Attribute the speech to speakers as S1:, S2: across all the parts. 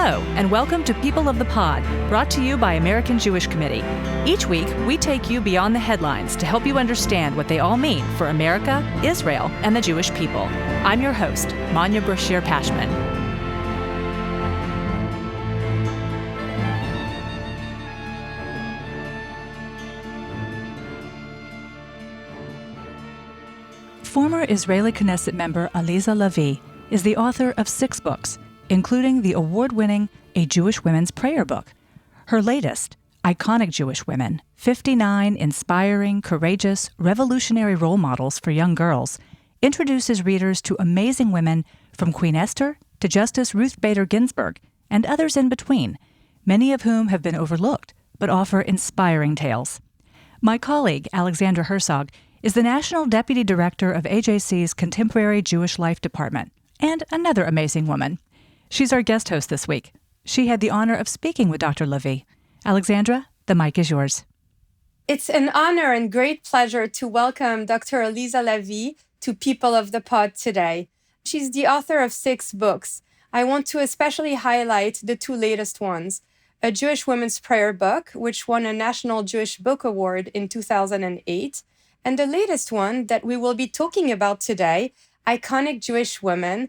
S1: Hello, and welcome to People of the Pod, brought to you by American Jewish Committee. Each week, we take you beyond the headlines to help you understand what they all mean for America, Israel, and the Jewish people. I'm your host, Manya Brashear-Pashman. Former Israeli Knesset member Aliza Lavie is the author of 6 books, including the award-winning A Jewish Women's Prayer Book. Her latest, Iconic Jewish Women, 59 Inspiring, Courageous, Revolutionary Role Models for Young Girls, introduces readers to amazing women from Queen Esther to Justice Ruth Bader Ginsburg and others in between, many of whom have been overlooked but offer inspiring tales. My colleague, Alexandra Herzog, is the National Deputy Director of AJC's Contemporary Jewish Life Department, and another amazing woman. She's our guest host this week. She had the honor of speaking with Dr. Lavie. Alexandra, the mic is yours.
S2: It's an honor and great pleasure to welcome Dr. Aliza Lavie to People of the Pod today. She's the author of 6 books. I want to especially highlight the 2 latest ones. A Jewish Women's Prayer Book, which won a National Jewish Book Award in 2008, and the latest one that we will be talking about today, Iconic Jewish Women.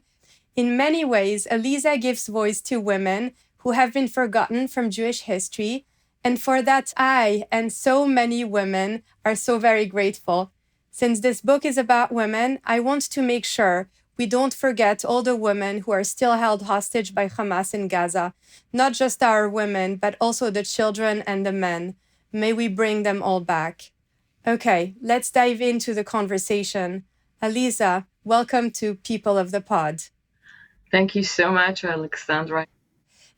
S2: In many ways, Aliza gives voice to women who have been forgotten from Jewish history, and for that I and so many women are so very grateful. Since this book is about women, I want to make sure we don't forget all the women who are still held hostage by Hamas in Gaza, not just our women, but also the children and the men. May we bring them all back. Okay, let's dive into the conversation. Aliza, welcome to People of the Pod.
S3: Thank you so much, Alexandra.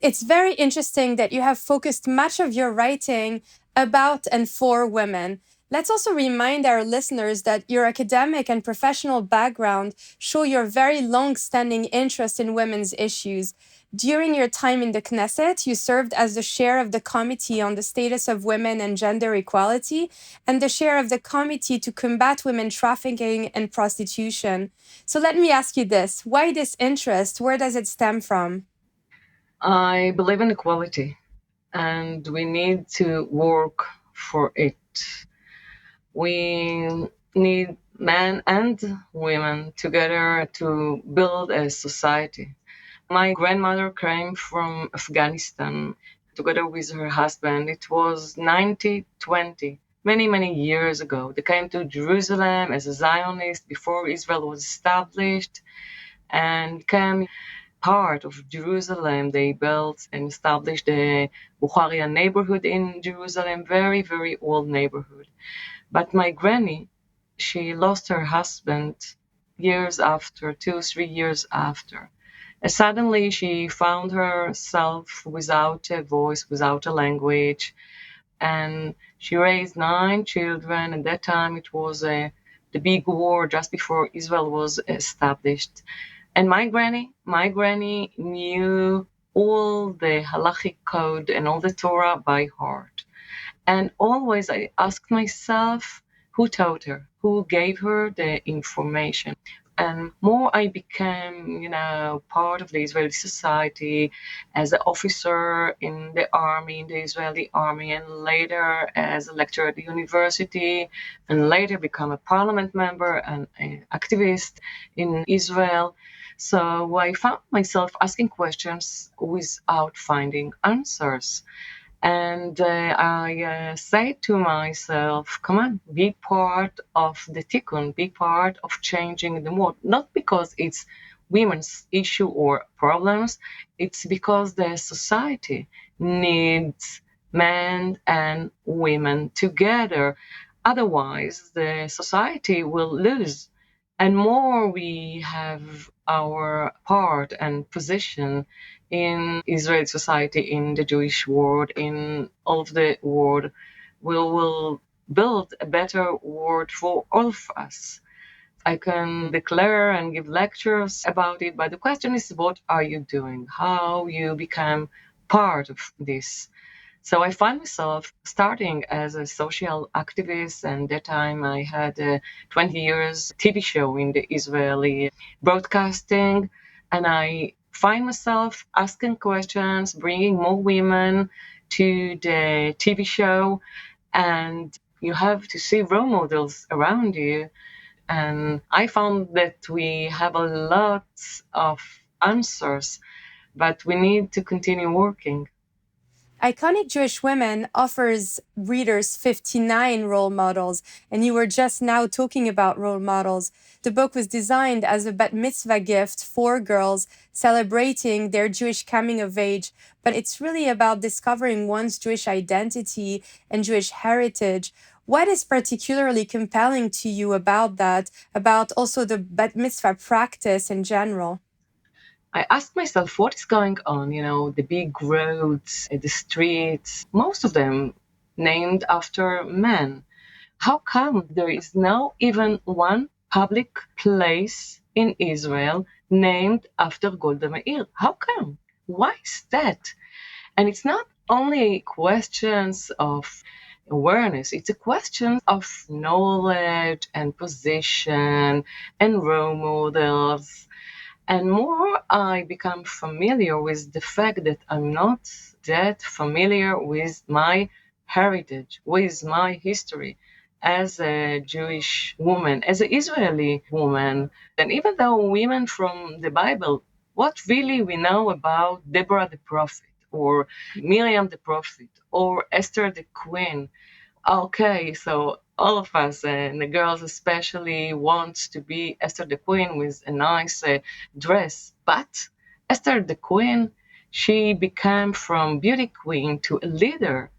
S2: It's very interesting that you have focused much of your writing about and for women. Let's also remind our listeners that your academic and professional background show your very long-standing interest in women's issues. During your time in the Knesset, you served as the chair of the Committee on the Status of Women and Gender Equality and the chair of the Committee to Combat Women Trafficking and Prostitution. So let me ask you this. Why this interest? Where does it stem from?
S3: I believe in equality, and we need to work for it. We need men and women together to build a society. My grandmother came from Afghanistan together with her husband. It was 1920, many years ago. They came to Jerusalem as a Zionist before Israel was established and became part of Jerusalem. They built and established the Bukharia neighborhood in Jerusalem, very old neighborhood. But my granny, she lost her husband years after, 2-3 years after. And suddenly she found herself without a voice, without a language, and she raised 9 children. At that time, it was the big war just before Israel was established. And my granny knew all the halachic code and all the Torah by heart. And always I asked myself, who taught her? Who gave her the information? And more I became, part of the Israeli society as an officer in the army, in the Israeli army, and later as a lecturer at the university, and later become a parliament member and an activist in Israel. So I found myself asking questions without finding answers. And I say to myself, come on, be part of the tikkun, be part of changing the world. Not because it's women's issue or problems, it's because the society needs men and women together. Otherwise, the society will lose. And more we have our part and position in Israeli society, in the Jewish world, in all of the world, we will build a better world for all of us. I can declare and give lectures about it, but the question is, what are you doing? How you become part of this? So I find myself starting as a social activist, and that time I had a 20 years TV show in the Israeli broadcasting, and I find myself asking questions, bringing more women to the TV show, and you have to see role models around you. And I found that we have a lot of answers, but we need to continue working.
S2: Iconic Jewish Women offers readers 59 role models, and you were just now talking about role models. The book was designed as a bat mitzvah gift for girls celebrating their Jewish coming of age, but it's really about discovering one's Jewish identity and Jewish heritage. What is particularly compelling to you about that, about also the bat mitzvah practice in general?
S3: I asked myself, what is going on? The big roads, the streets, most of them named after men. How come there is no even one public place in Israel named after Golda Meir? How come? Why is that? And it's not only questions of awareness, it's a question of knowledge and position and role models. And more I become familiar with the fact that I'm not that familiar with my heritage, with my history as a Jewish woman, as an Israeli woman. And even though women from the Bible, what really we know about Deborah the prophet, or Miriam the prophet, or Esther the queen? Okay, so all of us, and the girls especially, want to be Esther the Queen with a nice dress. But Esther the Queen, she became from beauty queen to a leader.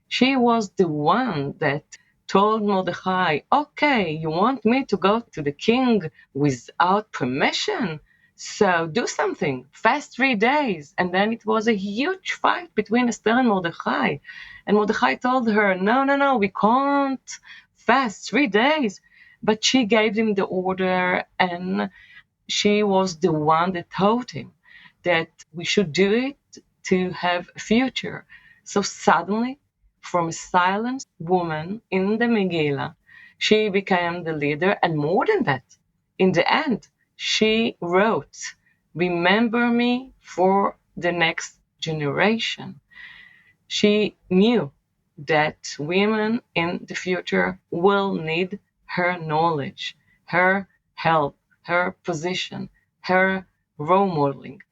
S3: She was the one that told Mordechai, okay, you want me to go to the king without permission? So do something, fast 3 days. And then it was a huge fight between Esther and Mordechai. And Mordechai told her, no, we can't fast 3 days. But she gave him the order, and she was the one that taught him that we should do it to have a future. So suddenly, from a silent woman in the Megillah, she became the leader. And more than that, in the end, she wrote, remember me for the next generation. She knew that women in the future will need her knowledge, her help, her position, her role modeling.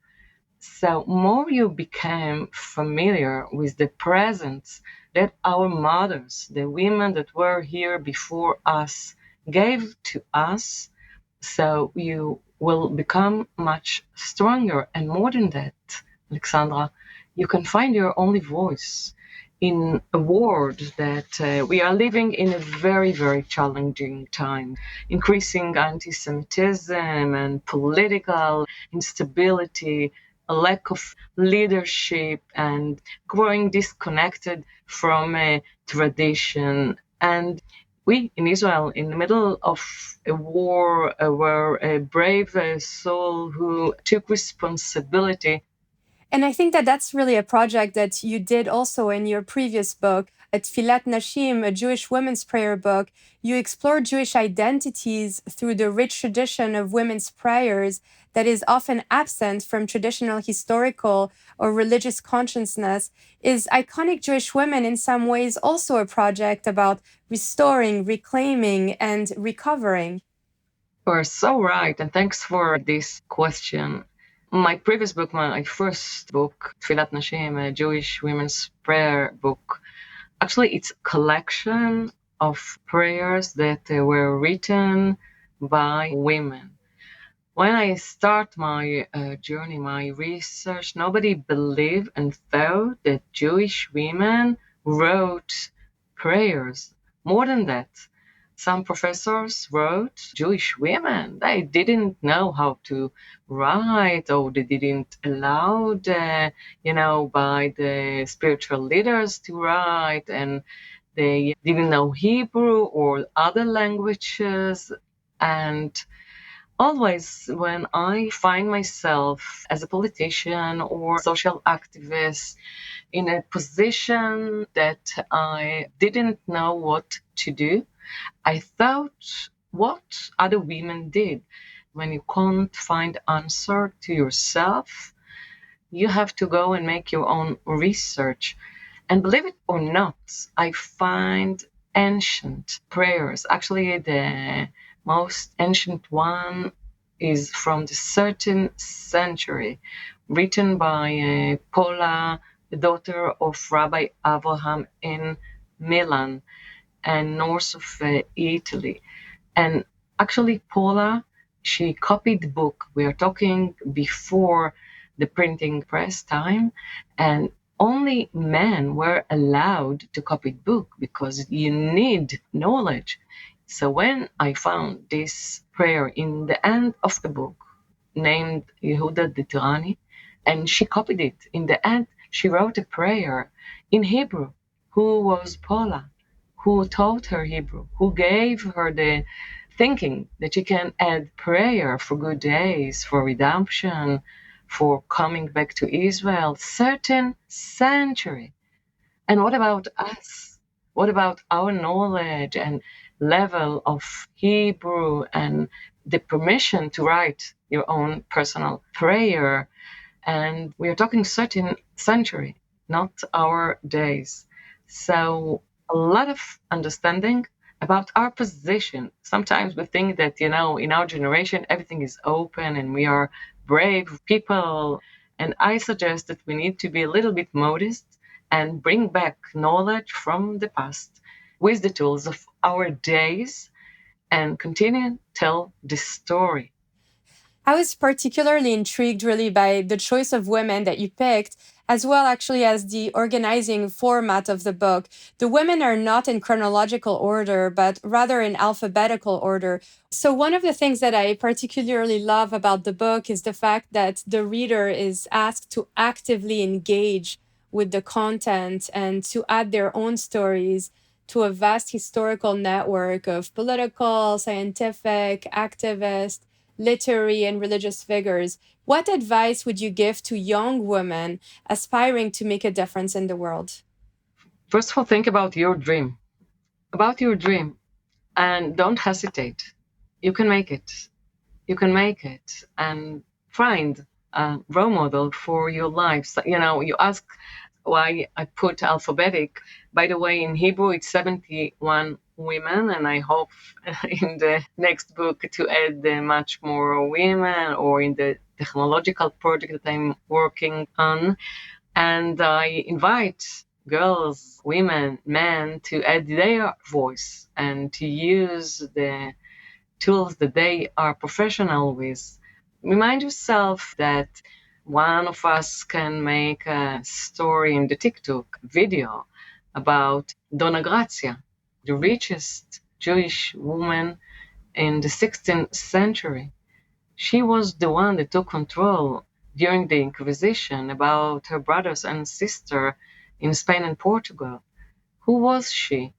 S3: So more you became familiar with the presence that our mothers, the women that were here before us, gave to us, so you will become much stronger. And more than that, Alexandra, you can find your only voice in a world that we are living in a very, very challenging time. Increasing antisemitism and political instability, a lack of leadership, and growing disconnected from tradition. And we in Israel, in the middle of a war, were a brave soul who took responsibility.
S2: And I think that that's really a project that you did also in your previous book, at Tfilat Nashim, a Jewish women's prayer book. You explore Jewish identities through the rich tradition of women's prayers that is often absent from traditional historical or religious consciousness. Is Iconic Jewish Women in some ways also a project about restoring, reclaiming, and recovering?
S3: You are so right, and thanks for this question. My previous book, my first book, Tfilat Nashim, a Jewish women's prayer book, actually it's a collection of prayers that were written by women. When I start my journey, my research, nobody believed and thought that Jewish women wrote prayers. More than that, some professors wrote Jewish women. They didn't know how to write, or they didn't allow by the spiritual leaders to write, and they didn't know Hebrew or other languages. And always when I find myself as a politician or social activist in a position that I didn't know what to do, I thought what other women did. When you can't find answer to yourself, You have to go and make your own research. And believe it or not, I find ancient prayers. Actually, the most ancient one is from the 13th century, written by Paula, the daughter of Rabbi Abraham in Milan and north of Italy. And actually, Paula, she copied the book. We are talking before the printing press time, and only men were allowed to copy the book because you need knowledge. So when I found this prayer in the end of the book, named Yehuda Ditrani, and she copied it. In the end, she wrote a prayer in Hebrew. Who was Paula? Who taught her Hebrew? Who gave her the thinking that she can add prayer for good days, for redemption, for coming back to Israel? 13th century. And what about us? What about our knowledge and level of Hebrew and the permission to write your own personal prayer? And we are talking 13th century, not our days. So a lot of understanding about our position. Sometimes we think that, in our generation, everything is open and we are brave people. And I suggest that we need to be a little bit modest and bring back knowledge from the past with the tools of our days and continue to tell the story.
S2: I was particularly intrigued really by the choice of women that you picked, as well actually as the organizing format of the book. The women are not in chronological order, but rather in alphabetical order. So one of the things that I particularly love about the book is the fact that the reader is asked to actively engage with the content and to add their own stories to a vast historical network of political, scientific, activist, literary, and religious figures. What advice would you give to young women aspiring to make a difference in the world?
S3: First of all, think about your dream. About your dream. And don't hesitate. You can make it. You can make it. And find a role model for your life. So, you ask why I put alphabetic. By the way, in Hebrew, it's 71 women, and I hope in the next book to add much more women, or in the technological project that I'm working on. And I invite girls, women, men to add their voice and to use the tools that they are professional with. Remind yourself that one of us can make a story in the TikTok video about Doña Gracia, the richest Jewish woman in the 16th century. She was the one that took control during the Inquisition about her brothers and sister in Spain and Portugal. Who was she?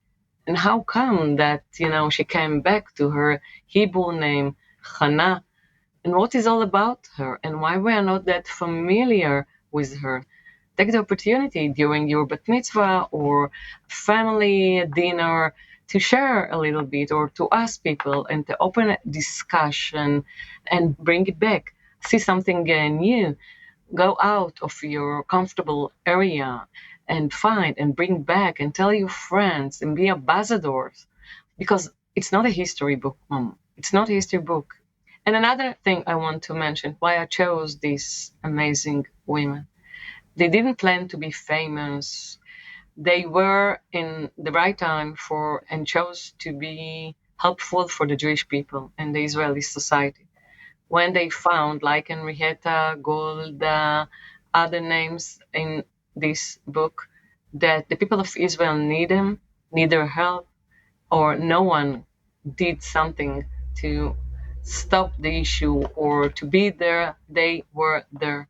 S3: And how come that, she came back to her Hebrew name, Hannah? And what is all about her? And why we are not that familiar with her? Take the opportunity during your bat mitzvah or family dinner to share a little bit, or to ask people and to open a discussion and bring it back. See something new. Go out of your comfortable area and find and bring back and tell your friends and be ambassadors, because it's not a history book, Mom. It's not a history book. And another thing I want to mention, why I chose these amazing women. They didn't plan to be famous. They were in the right time for and chose to be helpful for the Jewish people and the Israeli society. When they found, like Henrietta, Golda, other names in this book, that the people of Israel need their help, or no one did something to stop the issue or to be there, they were there.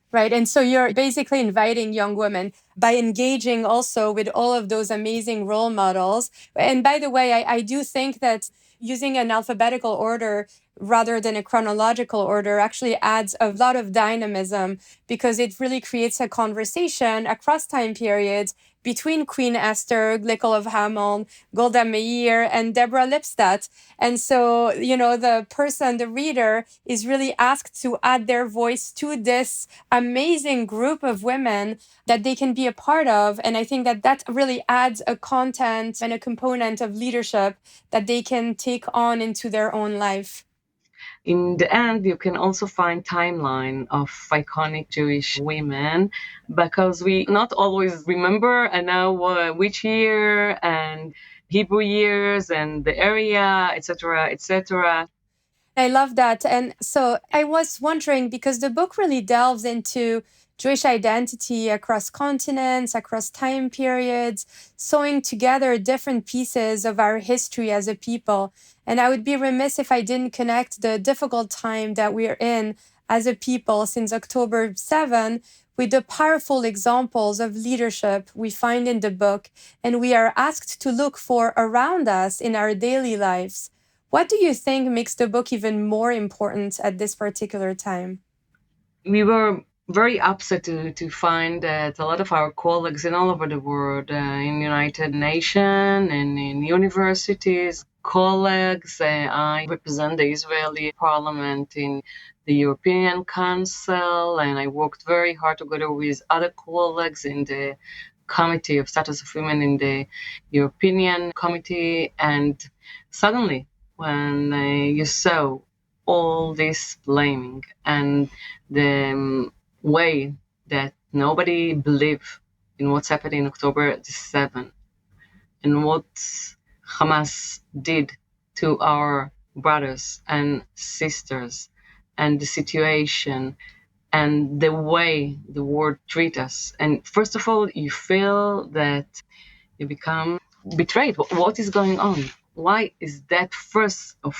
S2: Right. And so you're basically inviting young women by engaging also with all of those amazing role models. And by the way, I do think that using an alphabetical order rather than a chronological order actually adds a lot of dynamism because it really creates a conversation across time periods between Queen Esther, Glückel of Hameln, Golda Meir, and Deborah Lipstadt. And so, the reader, is really asked to add their voice to this amazing group of women that they can be a part of. And I think that really adds a content and a component of leadership that they can take on into their own life.
S3: In the end, you can also find timeline of iconic Jewish women because we not always remember and know which year and Hebrew years and the area, etc., etc.
S2: I love that. And so I was wondering, because the book really delves into Jewish identity across continents, across time periods, sewing together different pieces of our history as a people. And I would be remiss if I didn't connect the difficult time that we're in as a people since October 7 with the powerful examples of leadership we find in the book and we are asked to look for around us in our daily lives. What do you think makes the book even more important at this particular time?
S3: We were very upset to find that a lot of our colleagues in all over the world, in United Nations and in universities, colleagues, I represent the Israeli parliament in the European Council, and I worked very hard together with other colleagues in the Committee of Status of Women in the European Committee, and suddenly when you saw all this blaming and the way that nobody believed in what's happened in October 7 and what Hamas did to our brothers and sisters and the situation and the way the world treats us. And first of all, you feel that you become betrayed. What is going on? Why is that first of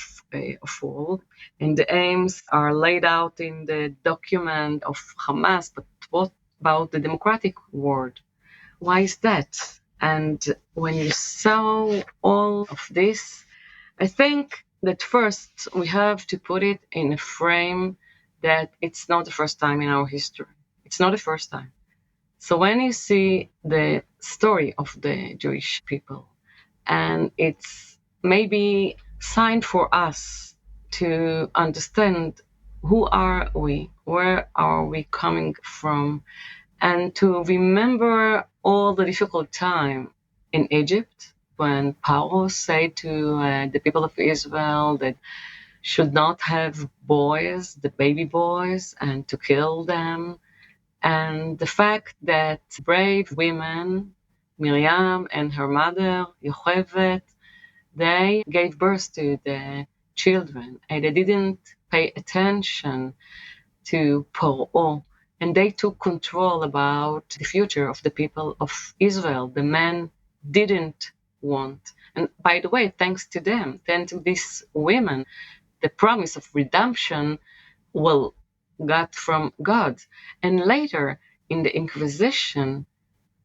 S3: all? And the aims are laid out in the document of Hamas, but what about the democratic world? Why is that? And when you saw all of this, I think that first we have to put it in a frame that it's not the first time in our history. It's not the first time. So when you see the story of the Jewish people, and it's maybe sign for us to understand who are we, where are we coming from, and to remember all the difficult time in Egypt when Paro said to the people of Israel that should not have boys, the baby boys, and to kill them. And the fact that brave women, Miriam and her mother, Yocheved, they gave birth to the children and they didn't pay attention to Paro. And they took control about the future of the people of Israel. The men didn't want. And by the way, thanks to them, thanks to these women, the promise of redemption will got from God. And later in the Inquisition,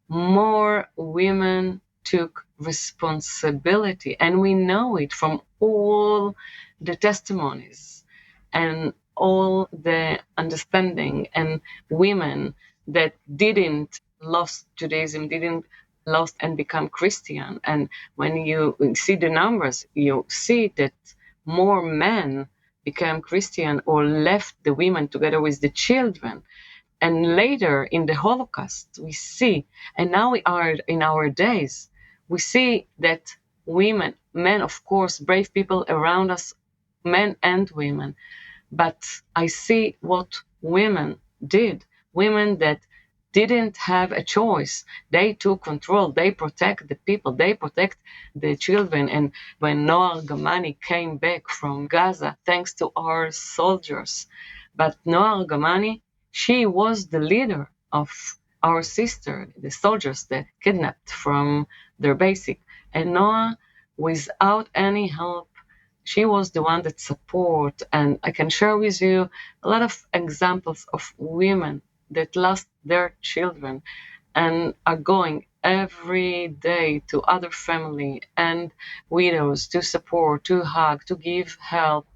S3: more women took responsibility. And we know it from all the testimonies and all the understanding and women that didn't lost Judaism, didn't lost and become Christian. And when you see the numbers, you see that more men became Christian or left the women together with the children. And later in the Holocaust, we see, and now we are in our days, we see that women, men, of course, brave people around us, men and women, but I see what women did, women that didn't have a choice. They took control. They protect the people. They protect the children. And when Noah Gamani came back from Gaza, thanks to our soldiers, but Noah Gamani, she was the leader of our sister, the soldiers that kidnapped from their basic. And Noah, without any help, she was the one that support. And I can share with you a lot of examples of women that lost their children and are going every day to other family and widows to support, to hug, to give help.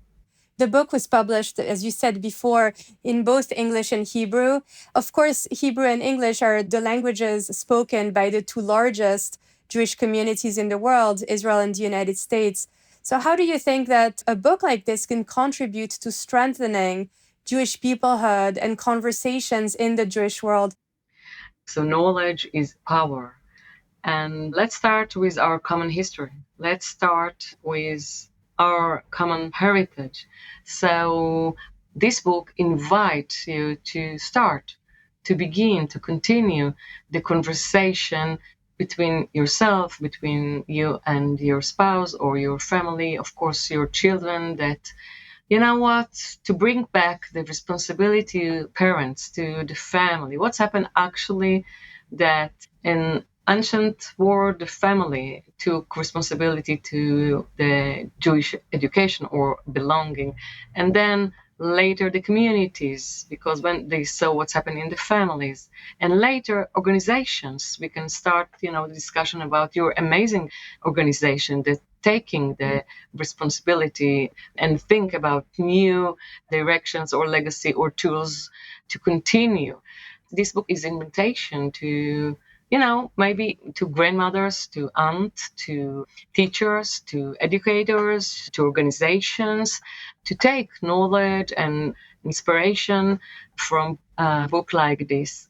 S2: The book was published, as you said before, in both English and Hebrew. Of course, Hebrew and English are the languages spoken by the two largest Jewish communities in the world, Israel and the United States. So how do you think that a book like this can contribute to strengthening Jewish peoplehood and conversations in the Jewish world?
S3: So knowledge is power. And let's start with our common history. Let's start with our common heritage. So this book invites you to start, to begin, to continue the conversation between yourself, between you and your spouse or your family, of course, your children, that, you know what, to bring back the responsibility to parents, to the family. What's happened actually that in ancient world, the family took responsibility to the Jewish education or belonging. And then later the communities, because when they saw what's happening in the families, and later organizations, we can start, the discussion about your amazing organization that taking the responsibility and think about new directions or legacy or tools to continue. This book is an invitation to, maybe to grandmothers, to aunts, to teachers, to educators, to organizations, to take knowledge and inspiration from a book like this.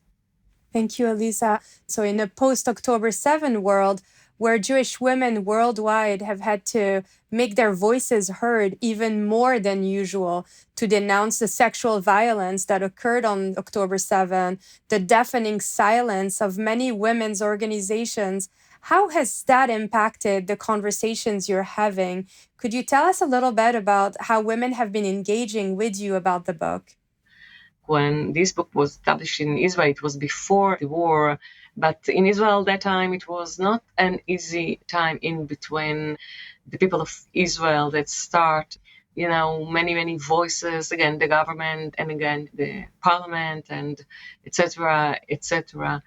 S2: Thank you, Alisa. So in a post-October 7 world, where Jewish women worldwide have had to make their voices heard even more than usual to denounce the sexual violence that occurred on October 7, the deafening silence of many women's organizations, how has that impacted the conversations you're having? Could you tell us a little bit about how women have been engaging with you about the book?
S3: When this book was published in Israel, it was before the war. But in Israel that time, it was not an easy time in between the people of Israel that start, many, many voices, again, the government and again, the parliament and etc., etc.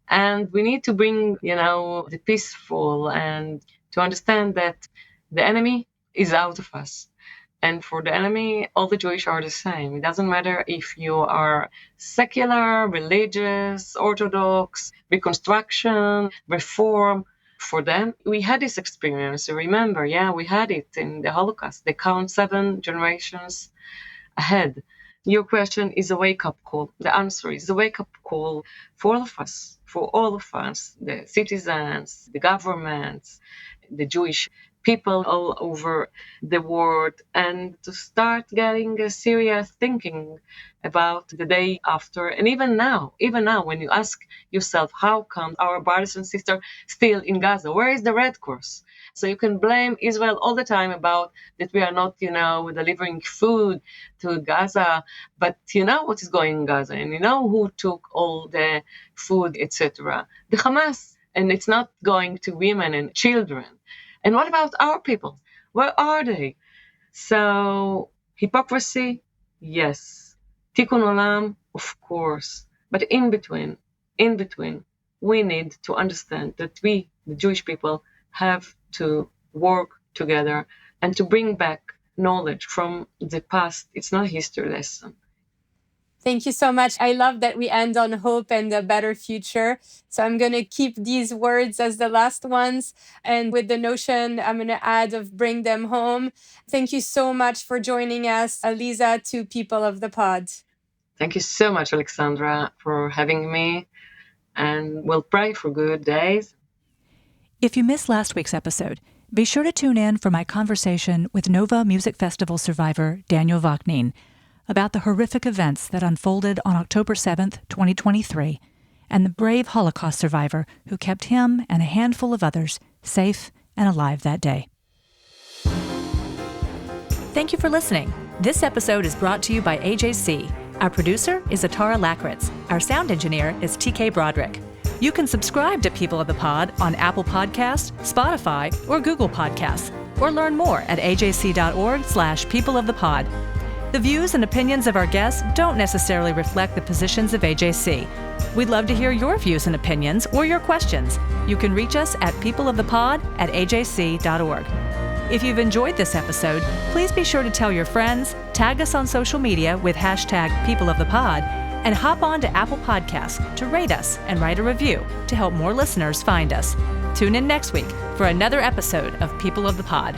S3: And we need to bring, the peaceful and to understand that the enemy is out of us. And for the enemy, all the Jewish are the same. It doesn't matter if you are secular, religious, Orthodox, Reconstruction, Reform. For them, we had this experience. Remember, we had it in the Holocaust. They count 7 generations ahead. Your question is a wake-up call. The answer is a wake-up call for all of us, the citizens, the governments, the Jewish people all over the world, and to start getting a serious thinking about the day after. And even now, when you ask yourself, how come our brothers and sisters still in Gaza? Where is the Red Cross? So you can blame Israel all the time about that we are not, delivering food to Gaza, but you know what is going in Gaza, and you know who took all the food, etc. The Hamas, and it's not going to women and children. And what about our people? Where are they? So hypocrisy, yes. Tikkun olam, of course. But in between, we need to understand that we, the Jewish people, have to work together and to bring back knowledge from the past. It's not a history lesson.
S2: Thank you so much. I love that we end on hope and a better future. So I'm going to keep these words as the last ones. And with the notion, I'm going to add of bring them home. Thank you so much for joining us, Alisa, to People of the Pod.
S3: Thank you so much, Alexandra, for having me. And we'll pray for good days.
S1: If you missed last week's episode, be sure to tune in for my conversation with Nova Music Festival survivor Daniel Vaknin about the horrific events that unfolded on October 7th, 2023, and the brave Holocaust survivor who kept him and a handful of others safe and alive that day. Thank you for listening. This episode is brought to you by AJC. Our producer is Atara Lakritz. Our sound engineer is TK Broderick. You can subscribe to People of the Pod on Apple Podcasts, Spotify, or Google Podcasts, or learn more at ajc.org/peopleofthepod. The views and opinions of our guests don't necessarily reflect the positions of AJC. We'd love to hear your views and opinions or your questions. You can reach us at peopleofthepod@ajc.org. If you've enjoyed this episode, please be sure to tell your friends, Tag us on social media with hashtag #PeopleOfThePod, and hop on to Apple Podcasts to rate us and write a review to help more listeners find us. Tune in next week for another episode of People of the Pod.